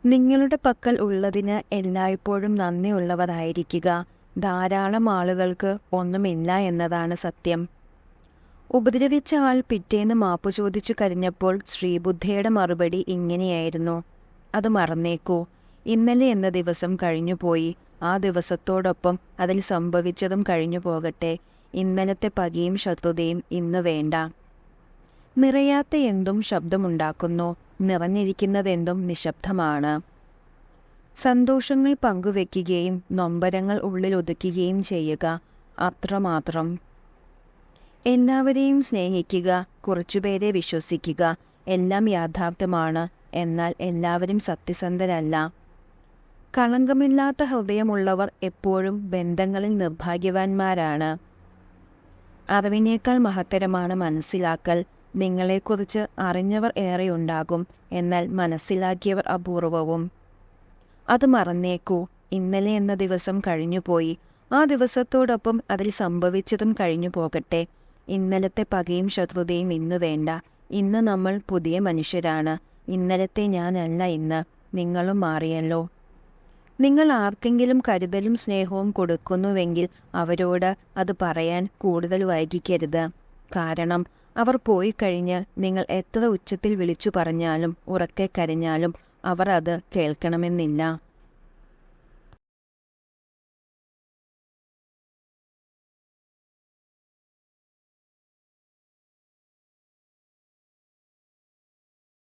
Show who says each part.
Speaker 1: നിങ്ങളുടെ പക്കൽ ഉള്ളതിന് എല്ലായ്പ്പോഴും നന്ദിയുള്ളവരായിരിക്കുക. ധാരാളം ആളുകൾക്ക് ഒന്നുമില്ല എന്നതാണ് സത്യം. ഉപദ്രവിച്ച ആൾ പിറ്റേന്ന് മാപ്പു ചോദിച്ചു കഴിഞ്ഞപ്പോൾ ശ്രീബുദ്ധയുടെ മറുപടി ഇങ്ങനെയായിരുന്നു: അത് മറന്നേക്കൂ. ഇന്നലെ എന്ന ദിവസം കഴിഞ്ഞുപോയി. ആ ദിവസത്തോടൊപ്പം അതിൽ സംഭവിച്ചതും കഴിഞ്ഞു പോകട്ടെ. ഇന്നലത്തെ പകയും ശത്രുതയും ഇന്ന് വേണ്ട. നിറയാത്ത എന്തും ശബ്ദമുണ്ടാക്കുന്നു, നിറഞ്ഞിരിക്കുന്നതെന്തും നിശബ്ദമാണ്. സന്തോഷങ്ങൾ പങ്കുവെക്കുകയും നൊമ്പരങ്ങൾ ഉള്ളിൽ ഒതുക്കുകയും ചെയ്യുക, അത്രമാത്രം. എല്ലാവരെയും സ്നേഹിക്കുക, കുറച്ചുപേരെ വിശ്വസിക്കുക. എല്ലാം യാഥാർത്ഥ്യമാണ്, എന്നാൽ എല്ലാവരും സത്യസന്ധരല്ല. കളങ്കമില്ലാത്ത ഹൃദയമുള്ളവർ എപ്പോഴും ബന്ധങ്ങളിൽ നിർഭാഗ്യവാന്മാരാണ്. അറിവിനേക്കാൾ മഹത്തരമാണ് മനസ്സിലാക്കൽ. നിങ്ങളെക്കുറിച്ച് അറിഞ്ഞവർ ഏറെയുണ്ടാകും, എന്നാൽ മനസ്സിലാക്കിയവർ അപൂർവവും. അത് മറന്നേക്കൂ. ഇന്നലെ എന്ന ദിവസം കഴിഞ്ഞുപോയി. ആ ദിവസത്തോടൊപ്പം അതിൽ സംഭവിച്ചതും കഴിഞ്ഞു പോകട്ടെ. ഇന്നലത്തെ പകയും ശത്രുതയും ഇന്ന് വേണ്ട. ഇന്ന് നമ്മൾ പുതിയ മനുഷ്യരാണ്. ഇന്നലത്തെ ഞാനല്ല ഇന്ന്. നിങ്ങളും മാറിയല്ലോ. നിങ്ങൾ ആർക്കെങ്കിലും കരുതലും സ്നേഹവും കൊടുക്കുന്നുവെങ്കിൽ അവരോട് അത് പറയാൻ കൂടുതൽ വൈകിക്കരുത്. കാരണം അവർ പോയി കഴിഞ്ഞ് നിങ്ങൾ എത്ര ഉച്ചത്തിൽ വിളിച്ചു പറഞ്ഞാലും ഉറക്കെ കരഞ്ഞാലും അവർ അത് കേൾക്കണമെന്നില്ല.